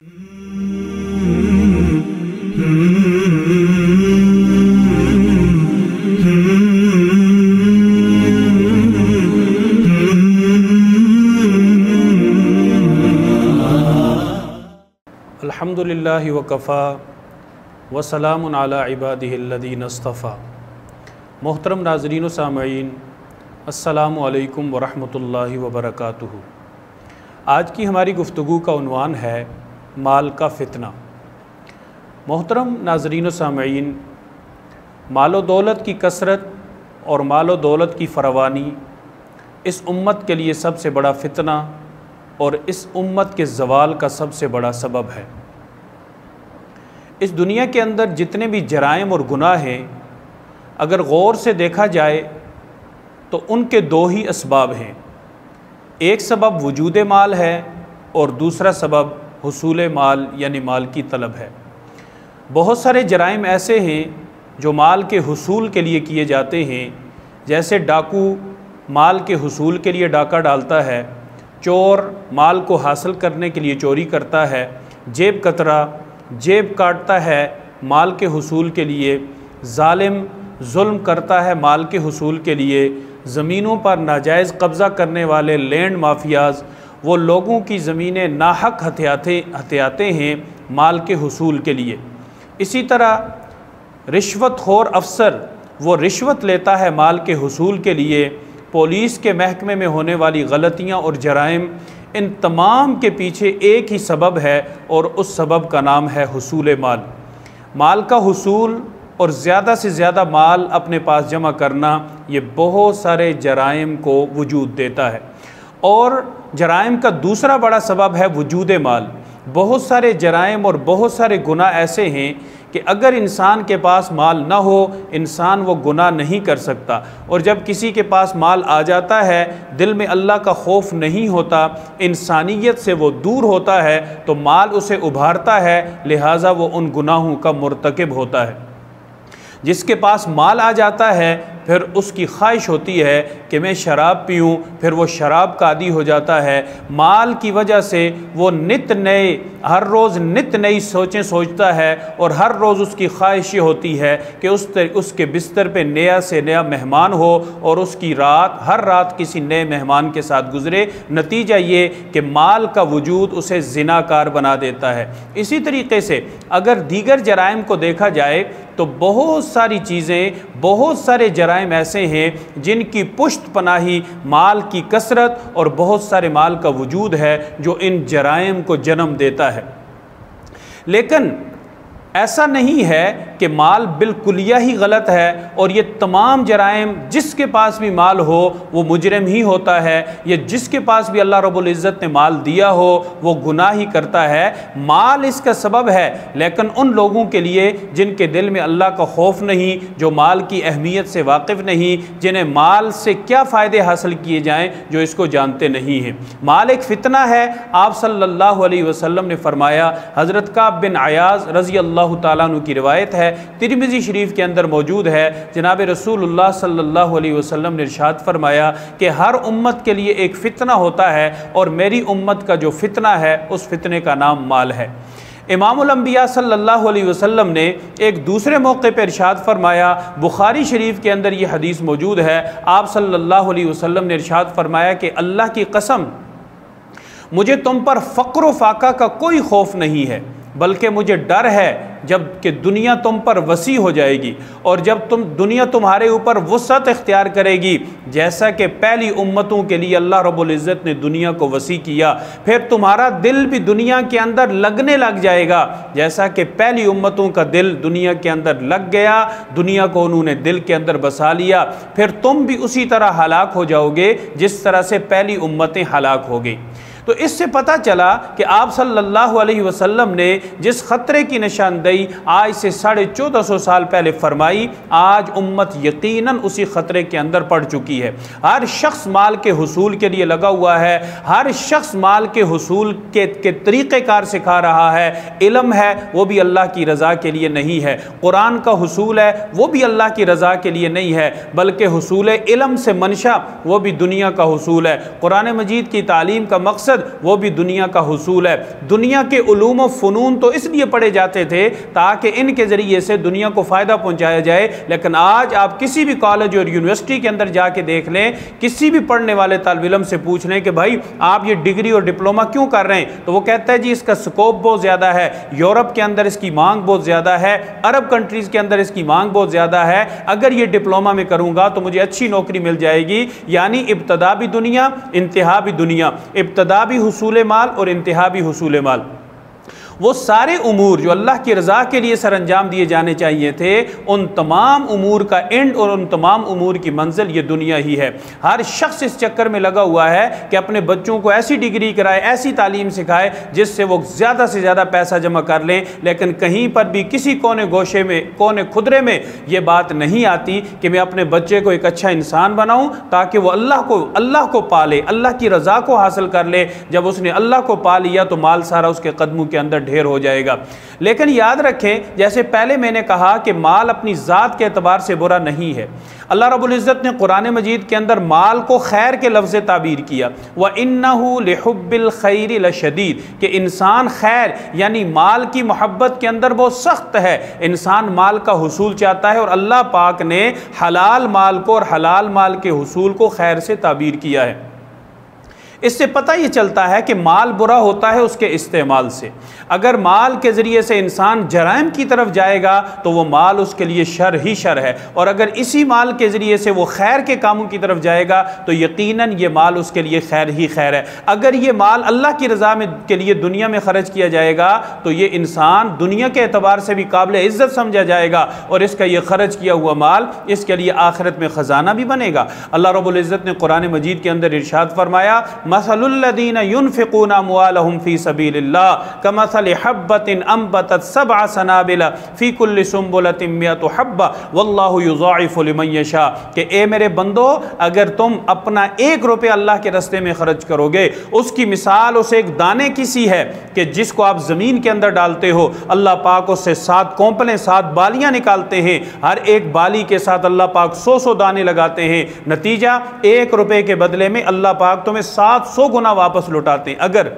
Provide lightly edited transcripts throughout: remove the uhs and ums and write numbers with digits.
अल्हम्दुलिल्लाहि वकफ़ा वसलामुन अला इबादिहिल्लज़ीना इस्तफ़ा। मोहतरम नाज़रीन व सामईन, अस्सलामु अलैकुम व रहमतुल्लाहि व बरकातुहू। आज की हमारी गुफ्तगू का उन्वान है माल का फ़ितना। मोहतरम नाज़रीन व सामईन, मालो दौलत की कसरत और मालो दौलत की फरावानी इस उम्मत के लिए सबसे बड़ा फ़ितना और इस उम्मत के ज़वाल का सबसे बड़ा सबब है। इस दुनिया के अंदर जितने भी जराइम और गुनाह हैं, अगर गौर से देखा जाए तो उनके दो ही असबाब हैं। एक सबब वजूद माल है और दूसरा सबब हुसूल माल यानी माल की तलब है। बहुत सारे जराइम ऐसे हैं जो माल के हुसूल के लिए किए जाते हैं, जैसे डाकू माल के हुसूल के लिए डाका डालता है, चोर माल को हासिल करने के लिए चोरी करता है, जेब कतरा जेब काटता है माल के हुसूल के लिए, जालिम जुल्म करता है माल के हुसूल के लिए, ज़मीनों पर नाजायज़ कब्ज़ा करने वाले लैंड माफियाज़ वो लोगों की ज़मीनें नाहक हथियाते हैं माल के हुसूल के लिए। इसी तरह रिश्वतखोर अफसर वो रिश्वत लेता है माल के हुसूल के लिए। पुलिस के महकमे में होने वाली गलतियाँ और जराइम, इन तमाम के पीछे एक ही सबब है और उस सबब का नाम है हुसूल माल। माल का हुसूल और ज़्यादा से ज़्यादा माल अपने पास जमा करना, ये बहुत सारे जराइम को वजूद देता है। और जराइम का दूसरा बड़ा सबब है वजूद माल। बहुत सारे जराइम और बहुत सारे गुनाह ऐसे हैं कि अगर इंसान के पास माल ना हो, इंसान वो गुनाह नहीं कर सकता। और जब किसी के पास माल आ जाता है, दिल में अल्लाह का खौफ नहीं होता, इंसानियत से वो दूर होता है, तो माल उसे उभारता है, लिहाजा वो उन गुनाहों का मुर्तकिब होता है। जिसके पास माल आ जाता है, फिर उसकी ख्वाहिश होती है कि मैं शराब पीऊँ, फिर वो शराब का आदी हो जाता है। माल की वजह से वो हर रोज़ नित नई सोचें सोचता है और हर रोज़ उसकी ख्वाहिश ये होती है कि उसके बिस्तर पे नया से नया मेहमान हो और उसकी हर रात किसी नए मेहमान के साथ गुजरे। नतीजा ये कि माल का वजूद उसे ज़िनाकार बना देता है। इसी तरीके से अगर दीगर जराइम को देखा जाए तो बहुत सारी चीज़ें, बहुत सारे जराइम ऐसे हैं जिनकी पुष्ट पनाही माल की कसरत और बहुत सारे माल का वजूद है जो इन जराइम को जन्म देता है। लेकिन ऐसा नहीं है कि माल बिल्कुलिया ही गलत है और ये तमाम जराइम जिसके पास भी माल हो वो मुजरिम ही होता है, या जिसके पास भी अल्लाह रब्बुल इज़्ज़त ने माल दिया हो वो गुनाह ही करता है। माल इसका सबब है, लेकिन उन लोगों के लिए जिनके दिल में अल्लाह का खौफ नहीं, जो माल की अहमियत से वाकिफ़ नहीं, जिन्हें माल से क्या फ़ायदे हासिल किए जाएँ जो इसको जानते नहीं हैं। माल एक फ़ितना है। आप सल्लल्लाहु अलैहि वसल्लम ने फरमाया, हज़रत काब बिन अयाज़ रज़ी अल्लाह ताला अन्हु की रिवायत है, तिरमिज़ी शरीफ के अंदर मौजूद है, जनाब रसूलुल्लाह सल्लल्लाहु अलैहि वसल्लम ने इरशाद फरमाया कि हर उम्मत के लिए एक फ़ितना होता है और मेरी उम्मत का जो फ़ितना है उस फ़ितने का नाम माल है। इमामुल अंबिया सल्लल्लाहु अलैहि वसल्लम ने एक दूसरे मौके पर इरशाद फरमाया, बुखारी शरीफ के अंदर ये हदीस मौजूद है, आप सल्लल्लाहु अलैहि वसल्लम ने इरशाद फरमाया कि अल्लाह की कसम, मुझे तुम पर फ़क्र व फाका का कोई खौफ नहीं है, बल्कि मुझे डर है जब कि दुनिया तुम पर वसी हो जाएगी और जब दुनिया तुम्हारे ऊपर वसअत इख्तियार करेगी, जैसा कि पहली उम्मतों के लिए अल्लाह रब्बुल इज़्ज़त ने दुनिया को वसी किया, फिर तुम्हारा दिल भी दुनिया के अंदर लगने लग जाएगा, जैसा कि पहली उम्मतों का दिल दुनिया के अंदर लग गया, दुनिया को उन्होंने दिल के अंदर बसा लिया, फिर तुम भी उसी तरह हलाक हो जाओगे जिस तरह से पहली उम्मतें हलाक हो गई। तो इससे पता चला कि आप सल्लल्लाहु अलैहि वसल्लम ने जिस ख़तरे की निशानदेही आज से 1450 साल पहले फरमाई, आज उम्मत यकीनन उसी ख़तरे के अंदर पड़ चुकी है। हर शख्स माल के हुसूल के लिए लगा हुआ है, हर शख्स माल के हुसूल के तरीक़ेकार सिखा रहा है। इल्म है वो भी अल्लाह की रज़ा के लिए नहीं है, कुरान का हुसूल है वो भी अल्लाह की रज़ा के लिए नहीं है, बल्कि हुसूल इल्म से मंशा वो भी दुनिया का हुसूल है। कुरान मजीद की तालीम का मकसद मकसद वो भी दुनिया का हुसूल है। दुनिया के उलूम व फ़नून तो इसलिए पढ़े जाते थे ताकि इनके ज़रिए से दुनिया को फ़ायदा पहुँचाया जाए, लेकिन आज आप किसी भी कॉलेज और यूनिवर्सिटी के अंदर जाके देख लें, किसी भी पढ़ने वाले तालिब इल्म से पूछ लें कि भाई आप ये डिग्री और डिप्लोमा क्यों कर रहे हैं, तो वो कहता है जी इसका स्कोप बहुत ज़्यादा है, यूरोप के अंदर इसकी मांग बहुत ज़्यादा है, अरब कंट्रीज़ के अंदर इसकी मांग बहुत ज़्यादा है, अगर ये डिप्लोमा में करूँगा तो मुझे अच्छी नौकरी मिल जाएगी। यानी इब्तदा भी दुनिया, इंतहा भी दुनिया, इब्तदा भी हुसूल माल और इंतहा भी हुसूल माल। वो सारे उमूर जो अल्लाह की रज़ा के लिए सर अंजाम दिए जाने चाहिए थे, उन तमाम उमूर का एंड और उन तमाम उमूर की मंजिल ये दुनिया ही है। हर शख्स इस चक्कर में लगा हुआ है कि अपने बच्चों को ऐसी डिग्री कराए, ऐसी तालीम सिखाए जिससे वो ज़्यादा से ज़्यादा पैसा जमा कर लें, लेकिन कहीं पर भी किसी कोने गोशे में, कोने खुदरे में ये बात नहीं आती कि मैं अपने बच्चे को एक अच्छा इंसान बनाऊँ ताकि वो अल्लाह को पाले, अल्लाह की रज़ा को हासिल कर ले। जब उसने अल्लाह को पा लिया तो माल सारा उसके कदमों के अंदर ढेर हो जाएगा। लेकिन याद रखें, जैसे पहले मैंने कहा कि माल अपनी ज़ात के एतबार से बुरा नहीं है। अल्लाह रब्बुल इज़्ज़त ने कुरान मजीद के अंदर माल को खैर के लफ्ज़ ताबीर किया, व इन्नहु लिहुब्बिल खैरि लशदीद, कि इंसान खैर यानी माल की मोहब्बत के अंदर बहुत सख्त है। इंसान माल का हुसूल चाहता है और अल्लाह पाक ने हलाल माल को और हलाल माल के हुसूल को खैर से ताबीर किया है। इससे पता ये चलता है कि माल बुरा होता है उसके इस्तेमाल से। अगर माल के ज़रिए से इंसान जराइम की तरफ जाएगा तो वो माल उसके लिए शर ही शर है, और अगर इसी माल के ज़रिए से वो खैर के कामों की तरफ जाएगा तो यकीनन ये माल उसके लिए खैर ही खैर है। अगर ये माल अल्लाह की रज़ा में के लिए दुनिया में ख़र्च किया जाएगा तो ये इंसान दुनिया के एतबार से भी काबिल इज़्ज़त समझा जाएगा, और इसका ये ख़र्च किया हुआ माल इसके लिए आखिरत में ख़जाना भी बनेगा। अल्लाह रब्बुल इज़्ज़त ने कुरान मजीद के अंदर इरशाद फरमाया, मसलुल्लज़ीना युनफ़िक़ूना अम्वालहुम फ़ी सबीलिल्लाह कमसलि हब्बतिन अंबतत सबअ सनाबिला फ़ी कुल्लि सुंबुलतिन मिअतु हब्बा वल्लाहु युज़ाइफ़ु लिमन यशा, कि ए मेरे बंदो, अगर तुम अपना 1 रुपया अल्लाह के रास्ते में खर्च करोगे, उसकी मिसाल उस एक दाने की सी है कि जिसको आप ज़मीन के अंदर डालते हो, अल्लाह पाक उससे 7 कोंपलें 7 बालियाँ निकालते हैं, हर एक बाली के साथ अल्लाह पाक 100 दाने लगाते हैं, नतीजा 1 रुपये के बदले में अल्लाह पाक तुम्हें 700 गुना वापस लौटाते हैं। अगर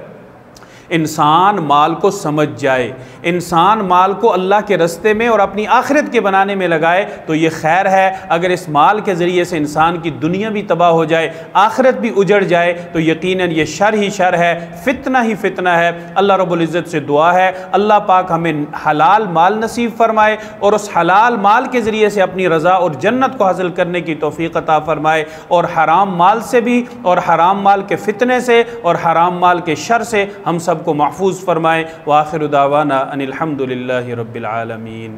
इंसान माल को समझ जाए, इंसान माल को अल्लाह के रस्ते में और अपनी आखिरत के बनाने में लगाए तो ये खैर है। अगर इस माल के ज़रिए से इंसान की दुनिया भी तबाह हो जाए, आखिरत भी उजड़ जाए, तो यकीनन ये शर ही शर है, फितना ही फितना है। अल्लाह रब्बुल इज़्ज़त से दुआ है अल्लाह पाक हमें हलाल माल नसीब फरमाए और उस हलाल माल के ज़रिए से अपनी रज़ा और जन्नत को हासिल करने की तौफ़ीक़ अता फरमाए, और हराम माल से भी और हराम माल के फितने से और हराम माल के शर से हम सब को महफूज फरमाए। व आखिरु दावाना अनिल हम्दुलिल्लाहि रब्बिल आलमीन।